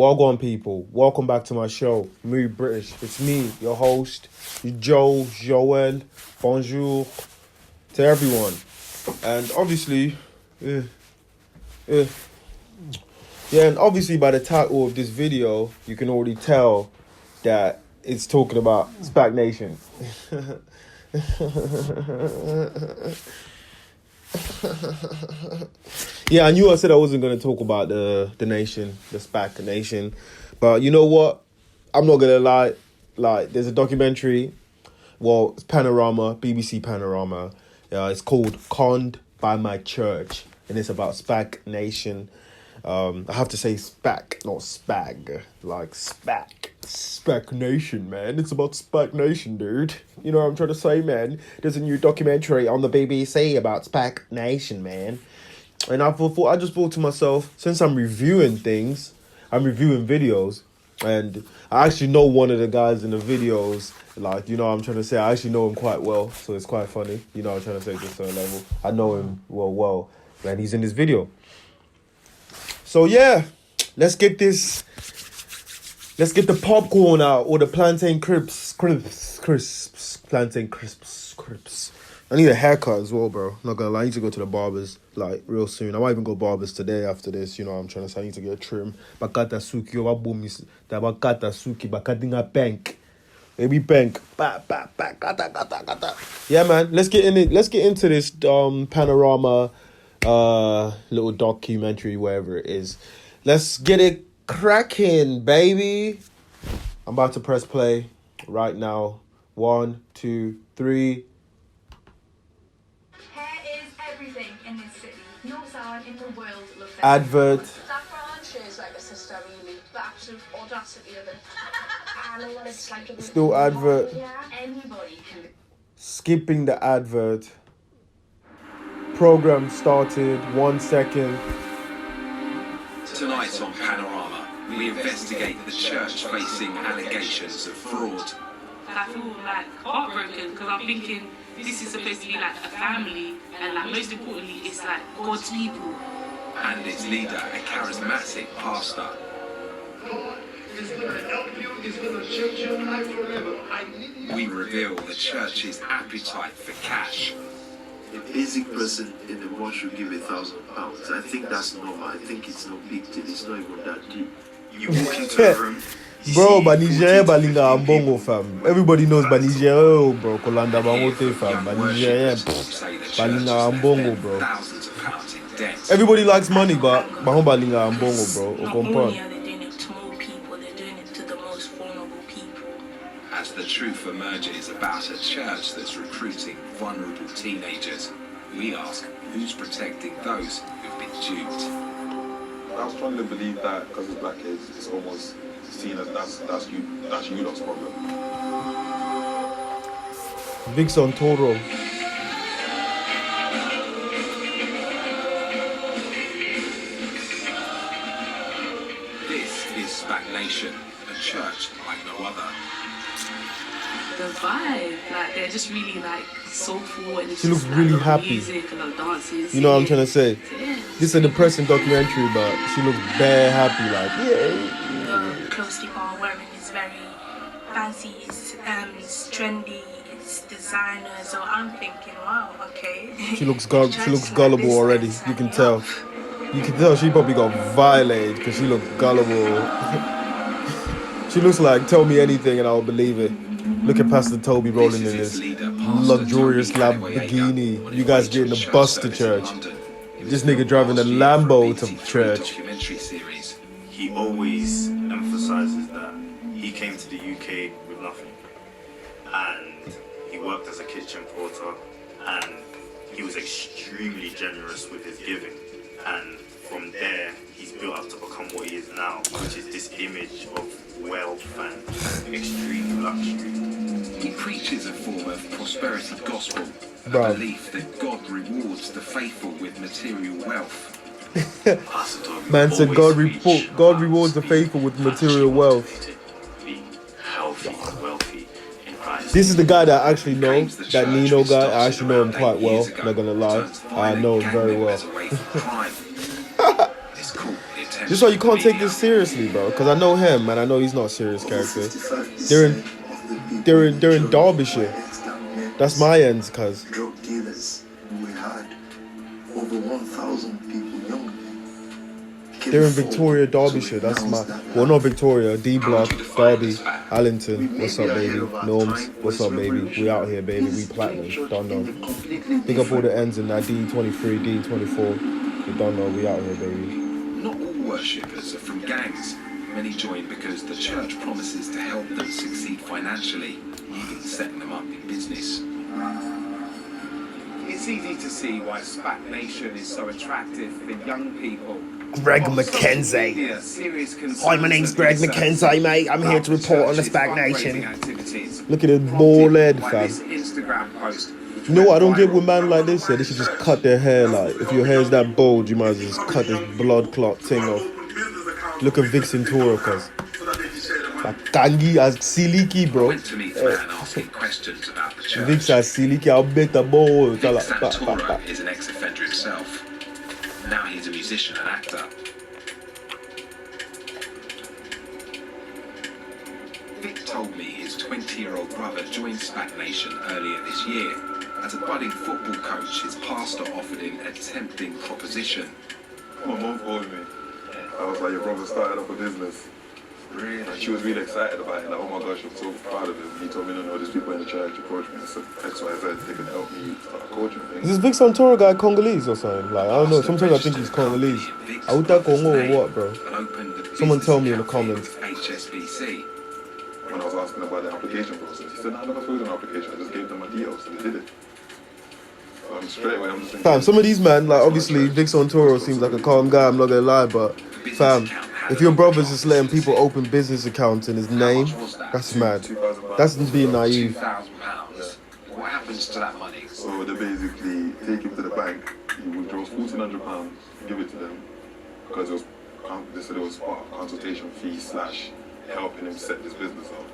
Well on, people. Welcome back to my show, Mood British. It's me, your host, Joel. Bonjour to everyone. And obviously, and obviously by the title of this video, you can already tell that it's talking about SPAC Nation. Yeah, I knew I said I wasn't going to talk about the nation, the SPAC nation. But you know what? I'm not going to lie. Like, there's a documentary. Well, it's Panorama, BBC Panorama. It's called Conned by My Church. And it's about SPAC nation. I have to say SPAC, not SPAG. Like SPAC. SPAC Nation, man. It's about SPAC Nation, dude. You know what I'm trying to say, man? There's a new documentary on the BBC about SPAC Nation, man. And I just thought to myself, since I'm reviewing things, I'm reviewing videos, and I actually know one of the guys in the videos, like, you know what I'm trying to say, I actually know him quite well, so it's quite funny. You know what I'm trying to say, to a certain level. I know him well, and he's in this video. So yeah, let's get the popcorn out, or the plantain crisps. Plantain crisps. I need a haircut as well, bro. Not gonna lie, I need to go to the barbers, like, real soon. I might even go barbers today after this, you know what I'm trying to say. I need to get a trim. Bakata suki, bakata suki, bakatinga bank. Baby bank. Kata. Yeah, man, let's get into this Panorama little documentary, wherever it is. Let's get it cracking, baby. I'm about to press play right now. 1, 2, 3. In this city, no sound in the world looks like Advert. That brand shows like a sister, really. The absolute audacity of it. I know what it's like to be. Still advert. Yeah, anybody can. Skipping the advert. Program started. 1 second. Tonight on Panorama, we investigate the church facing allegations of fraud. I feel like heartbroken because I'm thinking this is supposed to be like a family, and like most importantly, it's like God's people. And its leader, a charismatic pastor. We reveal the church's appetite for cash. A basic person in the world should give £1,000. I think that's normal. I think it's no big deal. It's not even that deep. You walk into a room. Bro, Nigeria balinga ambongo, fam. Everybody knows Nigeria, bro. Kolanda bangote, fam. Nigeria balinga ambongo, bro. Everybody likes money, but balinga ambongo, bro. Not only are they doing it to more people, they're doing it to the most vulnerable people. As the truth emerges about a church that's recruiting vulnerable teenagers, we ask who's protecting those who've been duped. I strongly believe that because of black kids, it's almost seen as that's you lot's problem. Vixon Toro. This is SPAC Nation, a church like no other. The vibe, like they're just really like soulful, and She looks really happy. Music and the dances. You know what I'm trying to say? Yeah. This is a depressing documentary, but she looks bare happy, like, yeah. The clothes people are wearing is very fancy, it's trendy, it's designer. So I'm thinking, wow, okay. She looks gullible already. You can tell. You can tell she probably got violated because she looks gullible. She looks like, tell me anything and I'll believe it. Look at Pastor Toby rolling in his luxurious Lamborghini. You guys getting a bus to church. This nigga driving a Lambo to church. He always emphasizes that he came to the UK with nothing. And he worked as a kitchen porter. And he was extremely generous with his giving. And from there, he's built up to become what he is now, which is this image of wealth and extreme luxury. He preaches a form of prosperity gospel, a Bro. belief that God rewards the faithful with material wealth. Man said God rewards the faithful with material wealth. Be healthy, wealthy in Christ. This is the guy that I actually know, that Nino guy. I actually know him quite well, not gonna lie. I know him very well. It's cool. It potential. Just why you can't of the take this seriously, bro. Because I know him, and I know he's not a serious character. They're in Derbyshire. That's my ends, cuz. Drug dealers, we had over 1,000 people young. They're in Victoria, Derbyshire. That's my... Well, not Victoria. D-Block, Derby, Allington. What's up, baby? Norms. What's up, baby? We out here, baby. We platinum. Don't know. Pick up all the ends in that D23, D24. You don't know. We out here, baby. Not all worshippers are from gangs. Many join because the church promises to help them succeed financially, even setting them up in business. It's easy to see why SPAC Nation is so attractive for young people. Greg On social McKenzie. media, serious concerns Hi, my name's Greg have been McKenzie, mate. I'm here to about report on the church's SPAC Nation. fundraising activities. Look at his bald head, By fam. this Instagram post, which You know what I don't went get viral. with man like this? Yeah, they should just cut their hair. Like, if your hair's that bald, you might as well just cut this blood clot thing off. Look at Vixen Toro, cuz. Like, Gangi as Siliki, I bro. went to meet the man asking questions about the church. Vix as Siliki, I'll bet the ball. Vic Santoro is an ex-offender himself. Now he's a musician and actor. Vic told me his 20-year-old brother joined SPAC Nation earlier this year. As a budding football coach, his pastor offered him a tempting proposition. My mom called me. I was like, your brother started up a business. Really? And she was really excited about it. Like, oh my gosh, I'm so proud of him. He told me, no, there's people in the church approached me and said X, Y, Z, they can help me start a coaching thing. Is this Vix Santoro guy Congolese or something? Like, I don't know. Sometimes I think he's Congolese. Auta Congo or what, bro? Someone tell me in the comments. HSBC. When I was asking about the application process, he said, no, I never filled an application. I just gave them my details and they did it. So I'm straight away, I'm just thinking... Fam, some of these men, like, obviously, Vix Santoro seems like a calm guy, I'm not gonna lie, but, fam, if your brother's just letting people open business accounts in his name, that's mad. That's being naive. £2,000. What happens to that money? So they basically take him to the bank, he withdraws £1,400, give it to them, because it was, they said it was part of consultation fee / helping him set this business up.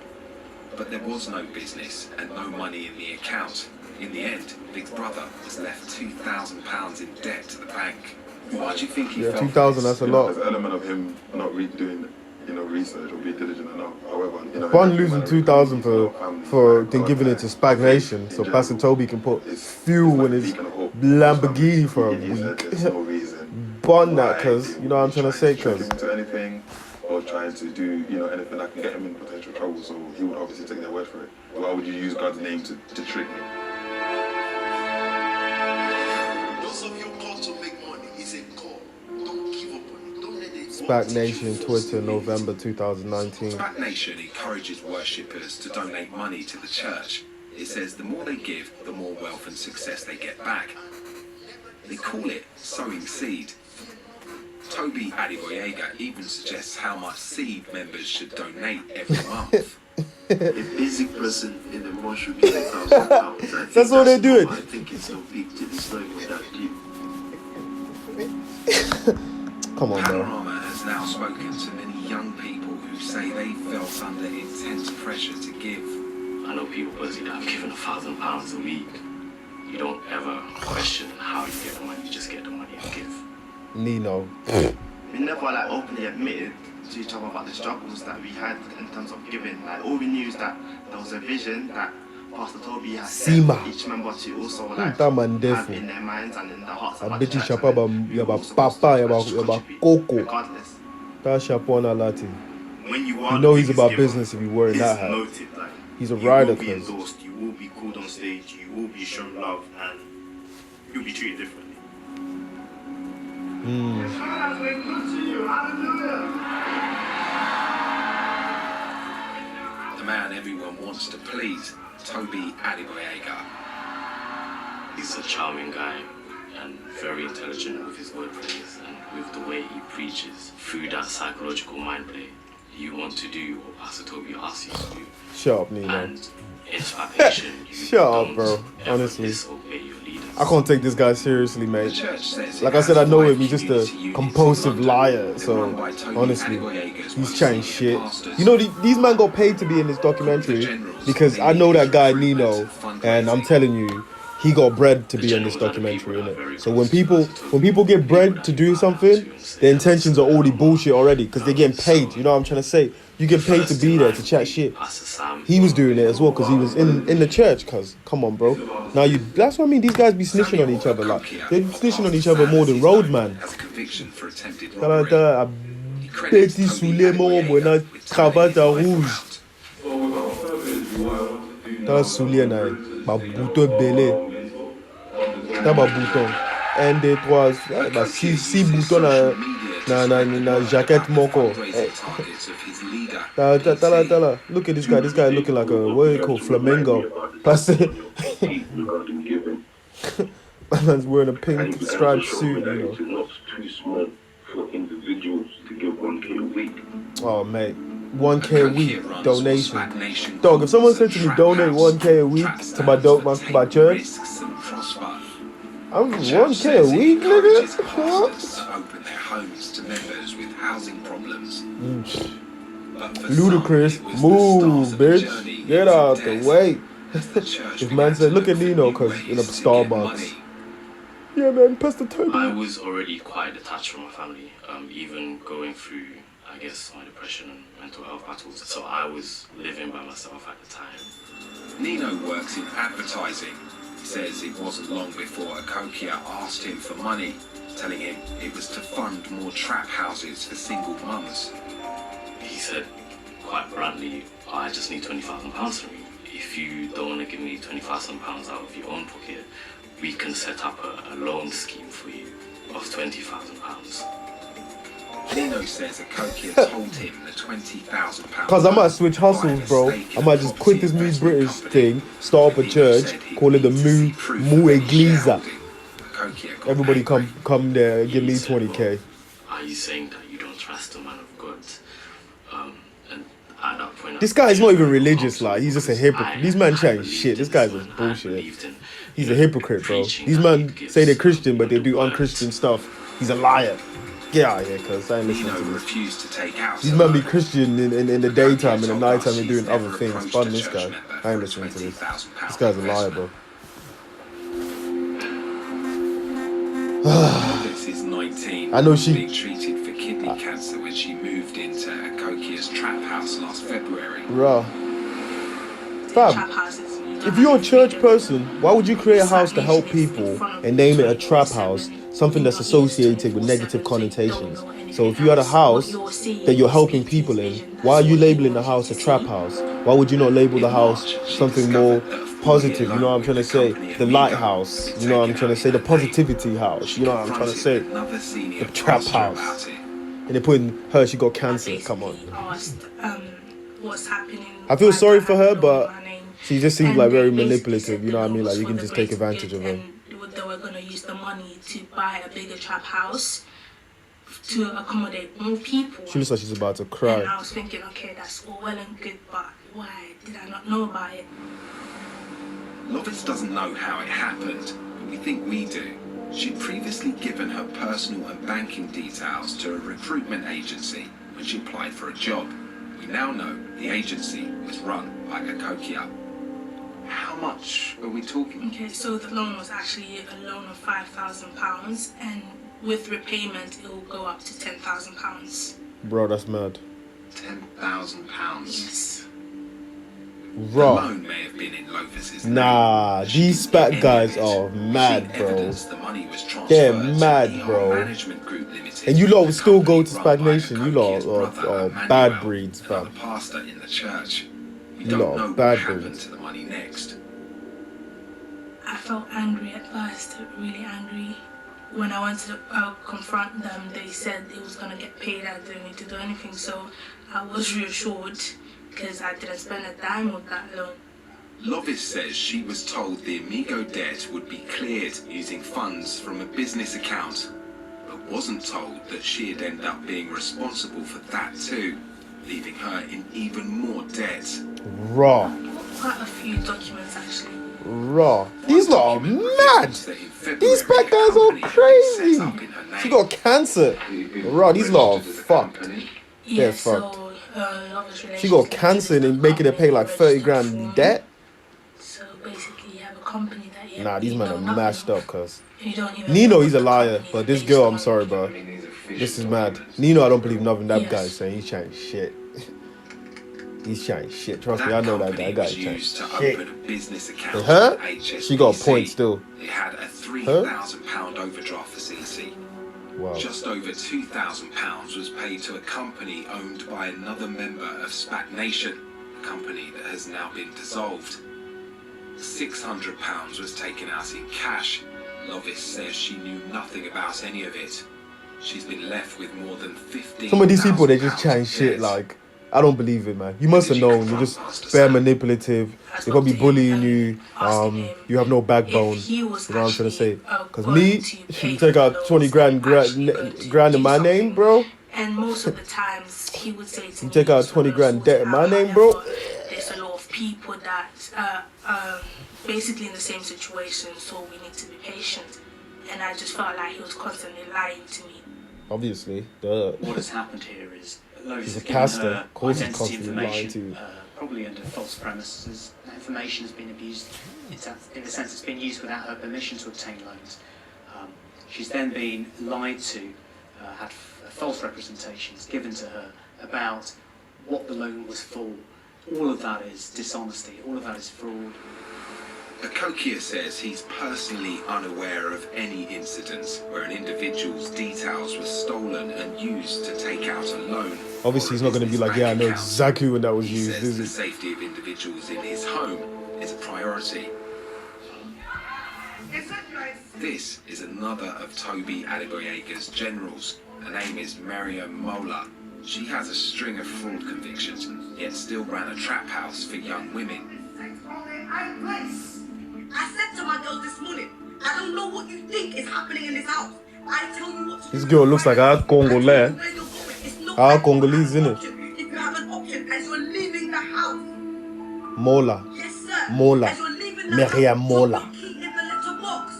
But there was no business and no money in the account. In the end, Vic's brother was left £2,000 in debt to the bank. Why do you think he Yeah, fell for 2,000, this? that's a lot. There's an element of him not really doing, research or being diligent enough. However, Bun losing 2,000 for then giving it to SPAC Nation, so Pastor Toby can put fuel in his Lamborghini for a week. Bun that, cuz, you know what I'm trying to say, cuz. To anything or trying to do, anything that can get him in potential trouble. So he would obviously take their word for it. Why would you use God's name to trick me? Those of you called to make money is a call. Don't give up on it. Don't let it. SPAC Nation, Twitter, November 2019. SPAC Nation encourages worshippers to donate money to the church. It says the more they give, the more wealth and success they get back. They call it sowing seed. Toby Adiboyega even suggests how much seed members should donate every month. A basic person in the month should be £1,000. That's what they're doing. I think it's no big deal. It's not even that deep. Come on, bro. Panorama has now spoken to many young people who say they felt under intense pressure to give. I know people personally that have given £1,000 a week. You don't ever question how you get the money, you just get the money and give. Nino. We never openly admitted to each other about the struggles that we had in terms of giving. All we knew is that there was a vision that Pastor Toby had set Sima. each member to also that man have in their minds and in their hearts. I about bet you the church, shapa and ba we were papa supposed to yaba contribute coco. regardless. That shapa na lati. When you You are know the he's biggest about giver, business if you wear it's that hat. noted, He's a you rider, will be cuz. endorsed, you will be called on stage, you will be shown love, and you'll be treated differently. The man everyone wants to please, Toby Adiboyega. He's a charming guy and very intelligent with his wordplays and with the way he preaches. Through that psychological mind play, you want to do what Pastor Toby asks you to do. Shut up, Nino. And inspiration, you Shut up, don't bro. ever Honestly. disobey your leaders. I can't take this guy seriously, The mate. church says Like it I said, I has know 5 him. He's just community a units compulsive in liar. London. So, They're run by Toby honestly, Adiboyega's he's most chatting senior shit. pastors. You know, these men got paid to be in this documentary because I know that guy Nino, and I'm telling you, he got bread to be in this documentary, innit? So when people get bread to do something, their intentions are already bullshit already because they're getting paid. You know what I'm trying to say? You get paid to be there to chat shit. He was doing it as well because he was in the church. Cause come on, bro. Now that's what I mean. These guys be snitching on each other, like they're snitching on each other more than roadman. Has a conviction for attempted T'as robbery. petit sous les membres, na cravate à rouge. T'as soulier na ma bouton belé. T'as ma bouton. 1, 2, 3, bah 6 boutons na jacket moko. Tala. Look at this guy. This guy looking like a what you call flamingo. Man's wearing a pink striped suit, you know. Oh mate, 1K a week donation. Dog, if someone said to me donate 1K a week to my church, I'm 1K a week, nigga. What? Open their homes to members with housing problems. Ludicrous. Move, bitch. Get out the way. If man said, look at Nino, cause in a Starbucks. Yeah, man, Pastor Toby. I was already quite detached from my family, even going through, I guess, my depression and mental health battles. So I was living by myself at the time. Nino works in advertising. He says it wasn't long before Akokia asked him for money, telling him it was to fund more trap houses for single mums. He said quite bluntly, I just need £20,000 from you. If you don't want to give me £20,000 out of your own pocket, we can set up a loan scheme for you of £20,000. Nino says Akokia told him the £20,000. Cause I might switch hustles, bro. I might just quit this Mu British thing, start up a church, call it the Mu Iglesia. Everybody come there, give me 20K. Are you saying that you don't trust the man of God? And at that point, this guy is not even religious, like he's just a hypocrite. These men chatting shit. This guy's just bullshit. He's a hypocrite, bro. These men say they're Christian, but they do unchristian stuff. He's a liar. Get out of here, cuz I ain't listening to this. Refused to take out these men be Christian in the daytime, in the nighttime they're doing other things. Fun this guy. I ain't listening to this. This guy's a liar, bro. This is 19. I know she being treated for kidney cancer when she moved into Akokia's trap house last February. Raw. Fam, if you're a church person, why would you create a house to help people and name it a trap house? Something that's associated with negative connotations. So if you had a house that you're helping people in, why are you labeling the house a trap house? Why would you not label the house something more positive? You know what I'm trying to say? The lighthouse. You know what I'm trying to say? The positivity house. You know what I'm trying to say? The trap house. And they're putting her, she got cancer. Come on. I feel sorry for her, but she just seems like very manipulative. You know what I mean? Like you can just take advantage of her. They were going to use the money to buy a bigger trap house to accommodate more people. She looks like she's about to cry. And I was thinking, okay, that's all well and good, but why did I not know about it? Lovis doesn't know how it happened, but we think we do. She'd previously given her personal and banking details to a recruitment agency when she applied for a job. We now know the agency was run by Akokia. How much are we talking? Okay, so the loan was actually a loan of £5,000, and with repayment, it will go up to £10,000. Bro, that's mad. £10,000. Yes. Raw. The loan may have been in Lovis's nah, name. these SPAC guys are mad, bro. They're mad, bro. And you lot will still go to SPAC Nation. You lot are bad breeds, fam. Pastor in the church. You lot are bad breeds. To the money next. I felt angry at first, really angry. When I went to confront them, they said it was going to get paid. I didn't need to do anything, so I was reassured because I didn't spend a dime with that loan. Lovis says she was told the Amigo debt would be cleared using funds from a business account, but wasn't told that she'd end up being responsible for that too, leaving her in even more debt. Raw. Quite a few documents actually. Raw. These lot are mad. These SPAC guys are crazy. She got cancer. Raw. These lot are fucked. They're fucked. She got cancer and making her pay like 30 grand debt. So basically, you have a company that you Nah, these you men know are nothing mashed of. up, cuz. You don't even Nino, know he's a the liar, company but this based girl, I'm on. sorry, bro. This is mad. Nino, I don't believe nothing that Yes. guy's saying. He's chatting shit. He's chatting shit. Trust me, That I know that company guy. That was guy's chatting used to shit. open a business account Huh? with HSBC. She got a point still. It had a £3,000 overdraft facility. Wow. Just over £2,000 was paid to a company owned by another member of SPAC Nation, a company that has now been dissolved. £600 was taken out in cash. Lovis says she knew nothing about any of it. She's been left with more than 15. Some of these people, they just chatting shit like, I don't believe it, man. You must have known. You're just bare manipulative. They're probably bullying you. You have no backbone. You know what I'm trying to say? Because me, you take out 20 grand in my name, bro. And most of the times he would say to me, You take out 20 grand debt in my name, bro. There's a lot of people that basically in the same situation, so we need to be patient. And I just felt like he was constantly lying to me. Obviously, duh. What has happened here is Lois He's a has given pastor. her Of course he's identity constantly lying information, to you. probably under false premises. That information has been abused in the sense it's been used without her permission to obtain loans. She's then been lied to, had false representations given to her about what the loan was for. All of that is dishonesty. All of that is fraud. Akokia says he's personally unaware of any incidents where an individual's details were stolen and used to take out a loan. Obviously, he's not going to be like, yeah, I know exactly when that was He used. says the safety of individuals in his home is a priority. This is another of Toby Adeboyega's generals. Her name is Mariam Mola. She has a string of fraud convictions, yet still ran a trap house for young women. I said to my girls this morning, I don't know what you think is happening in this house. I tell you what to This do. girl looks like a Congolese. Our Congolese, innit? If you have an option as you're leaving the house. Mola. Yes, sir. Mola. As you're leaving the Mariam house, Mola. put the key in the letterbox.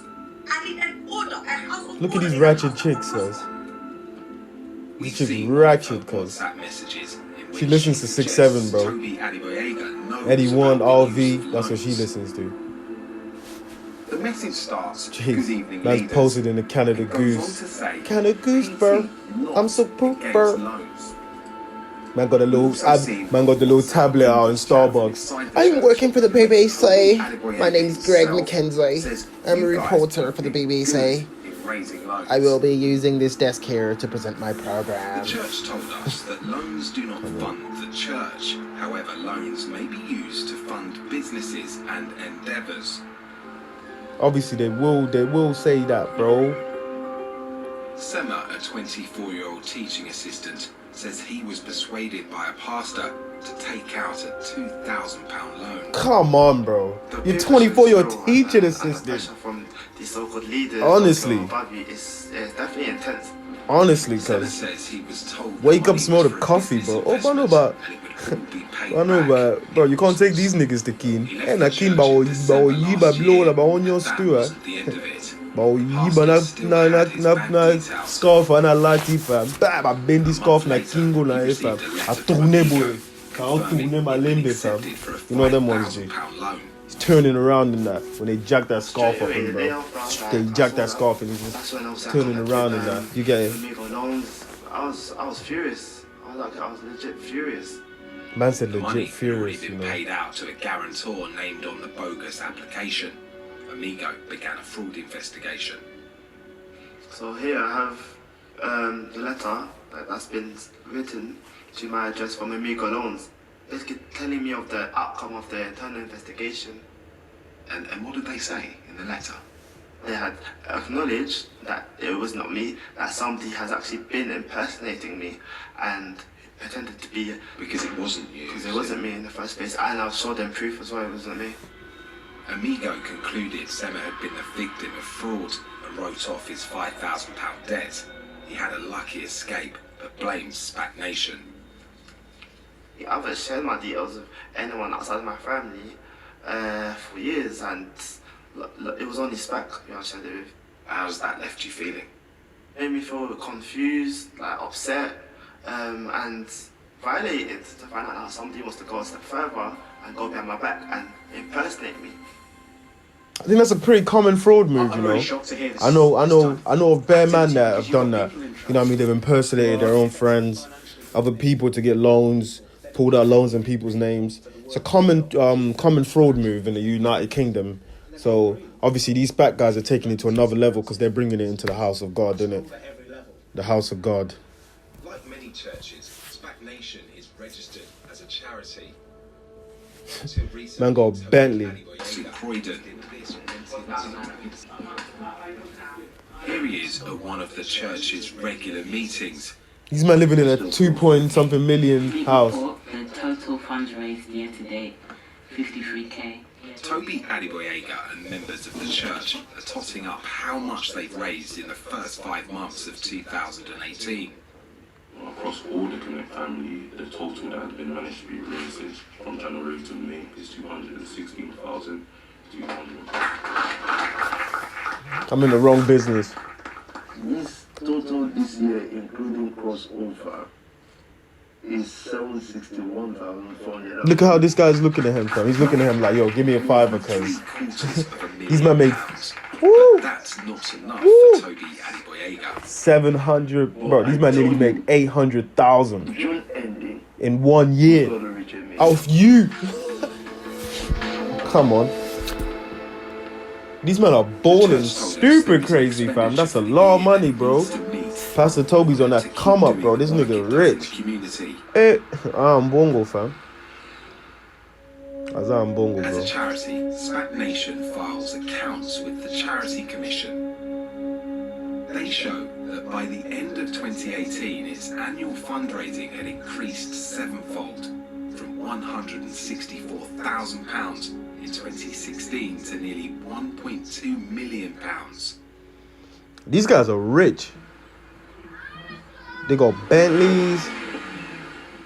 I need an order, a household Look at order these in the ratchet house. chicks, cuz. We've These chicks seen ratchet, cuz. WhatsApp messages in She which listens to suggests 6'7", bro. Toby Adeboyega knows Eddie One, about the use RV, of that's what she loans. listens to. The message starts, good Jeez, evening, that's leaders. posted in the Canada It goes on Goose. to say, Canada Goose, bro. I'm so poop, against bro. loans. Man got a little, man got the little tablet out in Starbucks. I'm working for the BBC. My name's Greg McKenzie. I'm a reporter for the BBC. I will be using this desk here to present my The program. church told us that loans do not fund the church. However, loans may be used to fund businesses and endeavours. Obviously, they will say that, bro. Sema, a 24-year-old teaching assistant, says he was persuaded by a pastor to take out a £2,000 loan. Come on, bro. You're 24, you're a teaching assistant. From these so-called leaders. Honestly. It's definitely intense. Honestly, Sema cuz. says he was told Wake the up, money smell was the for a coffee, business bro. Oh, I know investment about. and it would all be paid I know back. about, bro. You can't take these niggas to Keen. And I Keen, but you blow about on your stew, eh? Wasn't the end of it. But you but na scarf and I like it, fam. Bam, I bend this scarf na kingo na it, fam. I tourne boy. I'll tourne my limbe, fam. You know them ones, G. He's turning around in that when they jack that scarf up in, bro. They jack that scarf and he's just turning around in that. You get it? I was furious. I was legit furious. Man said The money legit had already furious, you been know. paid out to a guarantor named on the bogus application. Amigo began a fraud investigation. So here I have the letter that's been written to my address from Amigo Loans, basically telling me of the outcome of the internal investigation. And what did they say in the letter? They had acknowledged that it was not me, that somebody has actually been impersonating me and pretended to be. Because it wasn't you. Because it wasn't me in the first place, and I'll show them proof as well it wasn't me. Amigo concluded Sema had been the victim of fraud and wrote off his £5,000 debt. He had a lucky escape, but blames SPAC Nation. I haven't shared my details with anyone outside my family for years, and it was only SPAC I shared it with. How's that left you feeling? Made me feel confused, like upset, and violated to find out how somebody wants to go a step further and go behind my back and impersonate me. I think that's a pretty common fraud move, I'm you know. really shocked to hear this. I know of bare man that have done that. You know what I mean? They've impersonated their own friends, other people to get loans, pulled out loans in people's names. It's a common fraud move in the United Kingdom. So obviously these SPAC guys are taking it to another level because they're bringing it into the house of God, isn't it? The house of God. Like many churches, SPAC Nation is registered as a charity. Man got a Bentley. Here he is at one of the church's regular meetings. These men living in a 2-point-something million house. The total funds raised year to date, 53k. Toby Adeboyega and members of the church are totting up how much they've raised in the first 5 months of 2018. Across all the Connect family, the total that has been managed to be raised from January to May is 216,200. I'm in the wrong business. This total this year, including crossover, is 761,400. Look at how this guy's looking at him, fam. He's looking at him like, yo, give me a fiver, cause these men made. Woo! That's not enough for Toby Adeboyega. 700, bro. These men nearly made 800,000 in 1 year. Off you. Come on. These men are balling stupid crazy, fam. That's a lot of money, bro. Pastor Toby's on that come up, bro. This nigga rich. I'm bongo, fam. As a charity, SPAC Nation files accounts with the Charity Commission. They show that by the end of 2018, its annual fundraising had increased sevenfold, from £164,000 in 2016 to nearly £1.2 million. These guys are rich. They got Bentleys.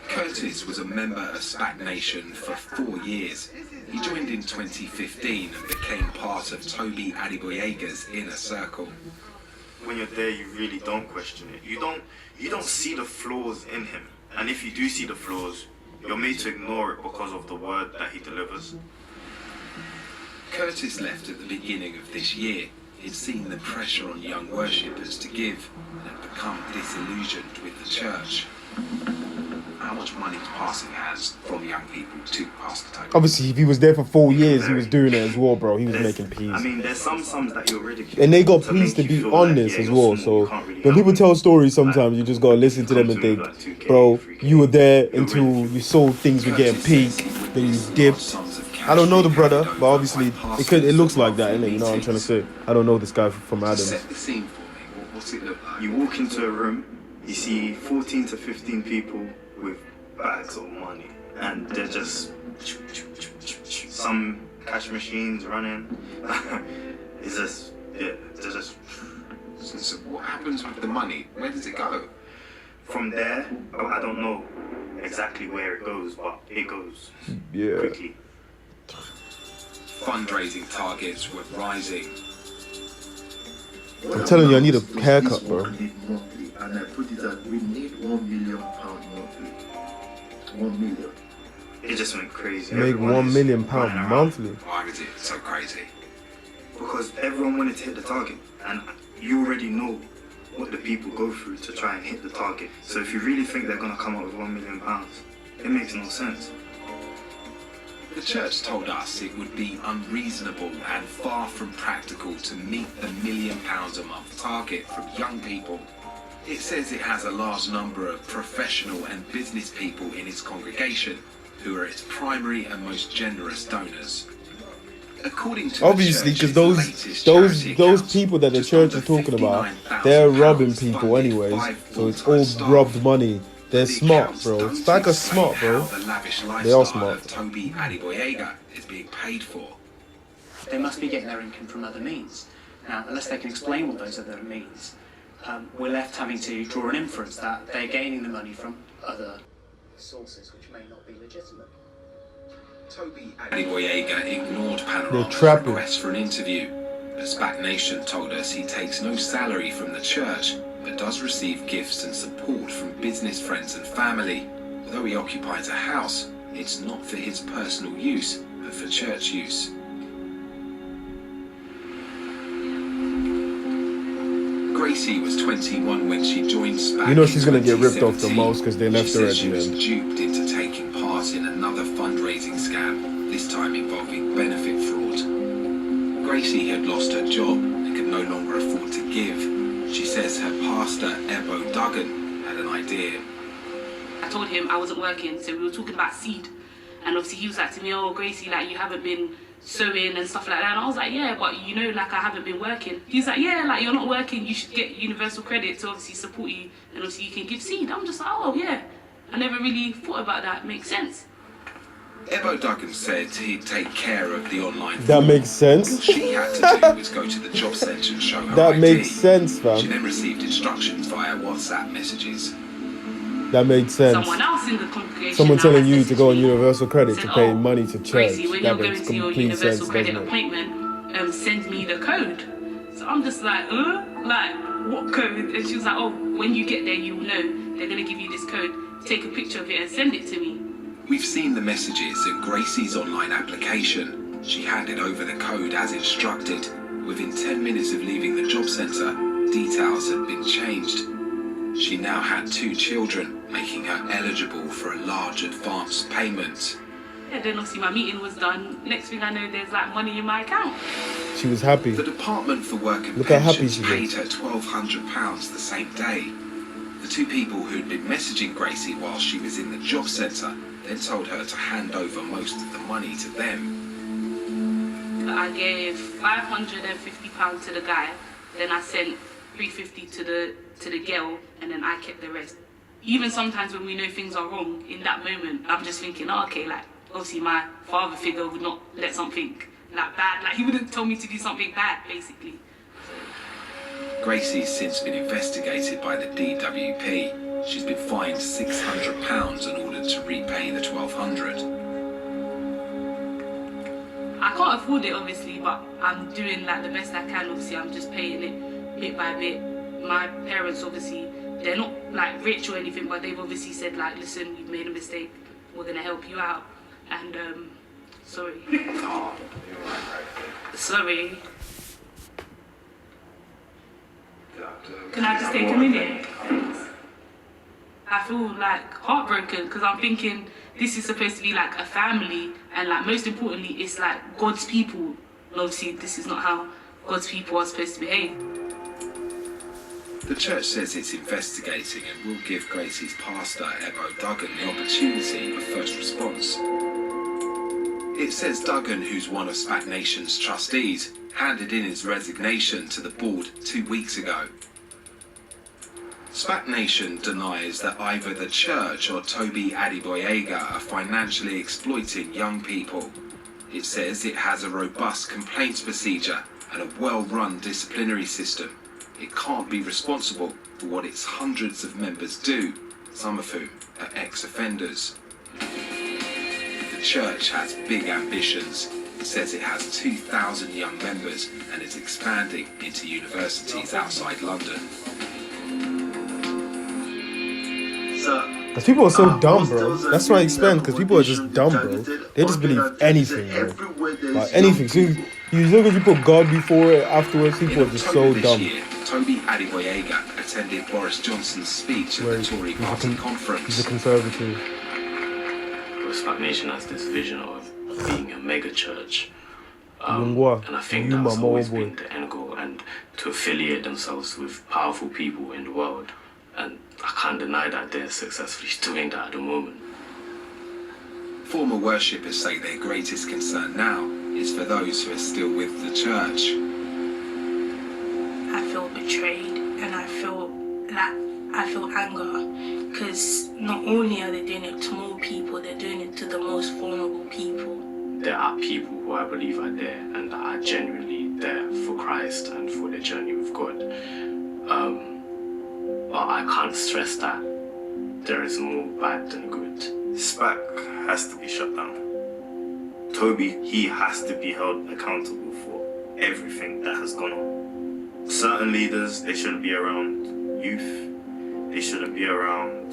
Curtis was a member of SPAC Nation for 4 years. He joined in 2015 and became part of Toby Adeboyega's inner circle. When you're there, you really don't question it. You don't see the flaws in him. And if you do see the flaws, you're made to ignore it because of the word that he delivers. Curtis left at the beginning of this year. He'd seen the pressure on young worshippers to give and had become disillusioned with the church. How much money Pastor has from young people to Pastor Toby? Obviously, if he was there for 4 years, he was doing it as well, bro. He was making peas. I mean, there's some sums that you're ridiculous. And they got peas to be on this as well. So when people tell stories, sometimes you just gotta listen to them and think, bro, you were there until you saw things were getting peaked, then you dipped. I don't know the brother, but obviously it looks like that, innit? You know what I'm trying to say? I don't know this guy from Adams. Set the scene for me. What's it look like? You walk into a room, you see 14 to 15 people with bags of money, and they're just some cash machines running. It's just, yeah, they're just. So what happens with the money? Where does it go? From there, I don't know exactly where it goes, but it goes quickly. Fundraising targets were rising. I'm telling you, I need a haircut, bro. And I put it that we need £1 million monthly. 1 million. It just went crazy. Make £1 million monthly. Why is it so crazy? Because everyone wanted to hit the target, and you already know what the people go through to try and hit the target. So if you really think they're gonna come up with £1 million, it makes no sense. The church told us it would be unreasonable and far from practical to meet the £1 million a month target from young people. It says it has a large number of professional and business people in its congregation who are its primary and most generous donors. According to obviously, because those people that the church is talking about, they're robbing people anyways, so it's all robbed money. They're smart, bro. SPAC are smart, bro. They are smart. Toby Adeboyega is being paid for. They must be getting their income from other means. Now, unless they can explain what those other means, we're left having to draw an inference that they're gaining the money from other sources which may not be legitimate. Toby Adeboyega ignored Panorama's request for an interview. The SPAC Nation told us he takes no salary from the church, but does receive gifts and support from business friends and family. Although he occupies a house, it's not for his personal use, but for church use. Gracie was 21 when she joined SPAC. You know she's gonna get ripped off the 2017. most because they left She her says at she the was end. duped into taking part in another fundraising scam, this time involving benefit fraud. Gracie had lost her job and could no longer afford to give. She says her pastor, Ebo Duggan, had an idea. I told him I wasn't working, so we were talking about seed. And obviously he was like to me, oh, Gracie, like, you haven't been sewing and stuff like that. And I was like, yeah, but you know, like, I haven't been working. He's like, yeah, like, you're not working, you should get universal credit to obviously support you, and obviously you can give seed. I'm just like, oh, yeah. I never really thought about that. Makes sense. Ebo Duggan said he'd take care of the online That fraud. makes sense. All she had to do was go to the job centre and show her That ID. makes sense, She fam. then received instructions via WhatsApp messages. That made sense. Someone else in the congregation. Someone now telling has you to go on messaged me, universal credit said, to pay oh, money to church. Gracie, when That you're makes going to your complete universal sense, credit doesn't it? appointment, send me the code. So I'm just like, like, what code? And she was like, oh, when you get there, you'll know. They're going to give you this code. Take a picture of it and send it to me. We've seen the messages in Gracie's online application. She handed over the code as instructed. Within 10 minutes of leaving the job centre, details had been changed. She now had 2 children, making her eligible for a large advance payment. Yeah, then obviously my meeting was done. Next thing I know, there's like money in my account. She was happy. The Department for Work and Look how happy Pensions she paid was. her £1,200 the same day. The 2 people who'd been messaging Gracie while she was in the job centre then told her to hand over most of the money to them. I gave £550 to the guy, then I sent £350 to the girl, and then I kept the rest. Even sometimes when we know things are wrong, in that moment, I'm just thinking, oh, okay, like, obviously my father figure would not let something like bad, like he wouldn't tell me to do something bad, basically. Gracie's since been investigated by the DWP. She's been fined £600 in order to repay the £1,200. I can't afford it, obviously, but I'm doing like the best I can. Obviously, I'm just paying it bit by bit. My parents, obviously, they're not like rich or anything, but they've obviously said like, listen, you've made a mistake. We're gonna help you out. And sorry. Sorry. Can I just take a minute? I feel like heartbroken because I'm thinking this is supposed to be like a family, and like most importantly, it's like God's people. And obviously, this is not how God's people are supposed to behave. The church says it's investigating and will give Gracie's pastor, Ebo Duggan, the opportunity of first response. It says Duggan, who's one of SPAC Nation's trustees, handed in his resignation to the board 2 weeks ago. SPAC Nation denies that either the church or Toby Adeboyega are financially exploiting young people. It says it has a robust complaints procedure and a well-run disciplinary system. It can't be responsible for what its hundreds of members do, some of whom are ex-offenders. The church has big ambitions. It says it has 2,000 young members and is expanding into universities outside London. Because people are so dumb, bro. That's what I explained, because people are just dumb, bro. They just believe anything, bro. Like anything. So you look at you put God before it, afterwards, people are just so dumb. Year, Toby Adeboyega attended Boris Johnson's speech at the Tory party conference. He's a conservative. SPAC Nation has this vision of being a mega church. And I think that's always been the end goal, and to affiliate themselves with powerful people in the world. And I can't deny that they're successfully doing that at the moment. Former worshippers say their greatest concern now is for those who are still with the church. I feel betrayed, and I feel anger, because not only are they doing it to more people, they're doing it to the most vulnerable people. There are people who I believe are there and that are genuinely there for Christ and for their journey with God. But I can't stress that there is more bad than good. SPAC has to be shut down. Toby, he has to be held accountable for everything that has gone on. Certain leaders, they shouldn't be around youth. They shouldn't be around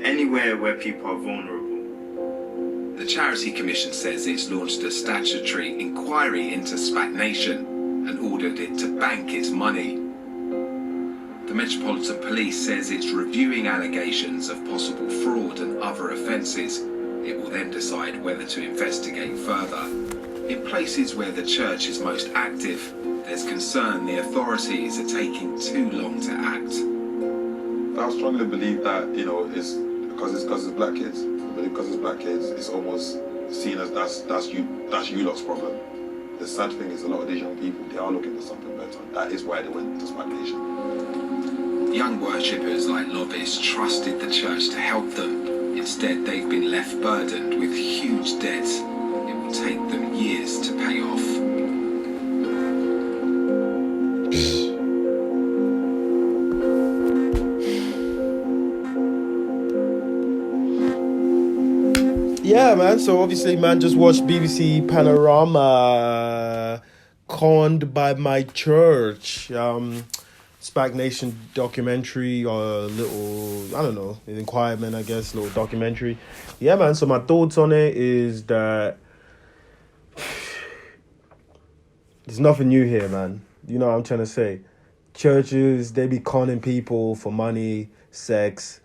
anywhere where people are vulnerable. The Charity Commission says it's launched a statutory inquiry into SPAC Nation and ordered it to bank its money. The Metropolitan Police says it's reviewing allegations of possible fraud and other offences. It will then decide whether to investigate further. In places where the church is most active, there's concern the authorities are taking too long to act. I strongly believe that, it's because it's black kids. I believe because it's black kids, it's almost seen as that's you lot's problem. The sad thing is a lot of these young people, they are looking for something better. That is why they went to SPAC Nation. Young worshippers like Lovis trusted the church to help them. Instead, they've been left burdened with huge debts. It will take them years to pay off. Yeah, man. So obviously, man, just watched BBC Panorama, Conned by My Church. SPAC Nation documentary, or little, I don't know, inquirement, I guess, little documentary. Yeah, man. So my thoughts on it is that there's nothing new here, man. You know what I'm trying to say? Churches, they be conning people for money, sex,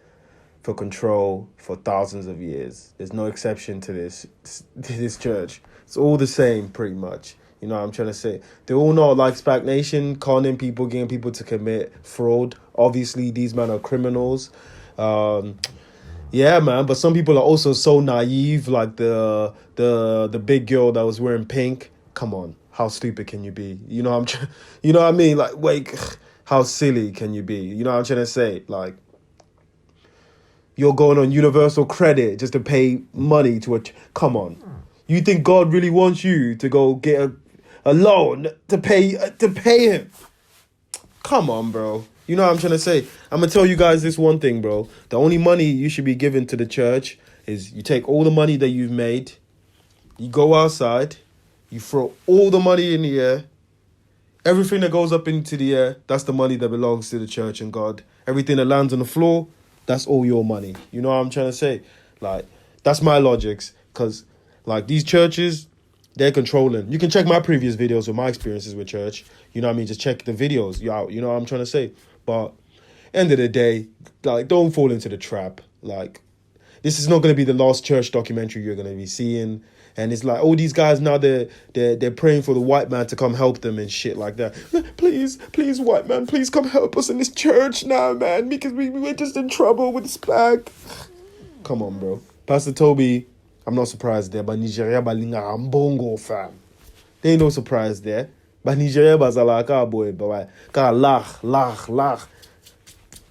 for control for thousands of years. There's no exception to this church. It's all the same, pretty much. You know what I'm trying to say? They all know, like SPAC Nation, conning people, getting people to commit fraud. Obviously, these men are criminals. Yeah, man. But some people are also so naive, like the big girl that was wearing pink. Come on, how stupid can you be? You know what I mean? Like, wait, how silly can you be? You know what I'm trying to say? Like, you're going on universal credit just to pay money to come on. You think God really wants you to go get a loan to pay him? Come on, bro. You know what I'm trying to say? I'm going to tell you guys this one thing, bro. The only money you should be giving to the church is you take all the money that you've made, you go outside, you throw all the money in the air. Everything that goes up into the air, that's the money that belongs to the church and God. Everything that lands on the floor, that's all your money. You know what I'm trying to say? Like, that's my logics. Because, like, these churches, they're controlling. You can check my previous videos with my experiences with church. You know what I mean? Just check the videos. You know what I'm trying to say? But, end of the day, like, don't fall into the trap. Like, this is not going to be the last church documentary you're going to be seeing. And it's like, all these guys now, they're praying for the white man to come help them and shit like that. Please, white man, please come help us in this church now, man, because we're just in trouble with SPAC. Come on, bro. Pastor Toby, I'm not surprised there, but Nigeria balinga ambongo, fam. There ain't no surprise there. But Nigeria bazalaka boy, but lach.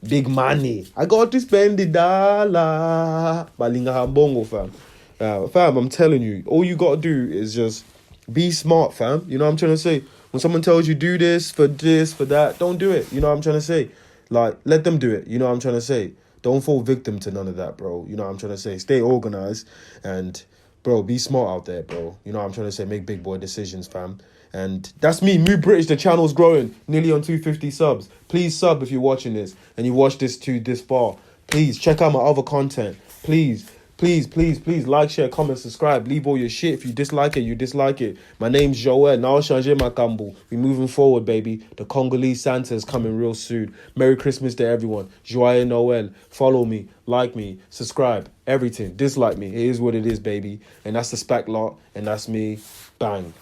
Big money. I got to spend the dollar. Balinga ambongo, fam. Fam, I'm telling you, all you gotta do is just be smart, fam. You know what I'm trying to say? When someone tells you do this, for that, don't do it. You know what I'm trying to say? Like, let them do it. You know what I'm trying to say? Don't fall victim to none of that, bro. You know what I'm trying to say? Stay organized and, bro, be smart out there, bro. You know what I'm trying to say? Make big boy decisions, fam. And that's me, Moo British. The channel's growing, nearly on 250 subs. Please sub if you're watching this and you watch this to this far. Please check out my other content. Please, like, share, comment, subscribe. Leave all your shit. If you dislike it, you dislike it. My name's Joel. Now Changé Makambu. We moving forward, baby. The Congolese Santa is coming real soon. Merry Christmas to everyone. Joyeux Noël. Follow me, like me, subscribe, everything. Dislike me. It is what it is, baby. And that's the SPAC lot. And that's me. Bang.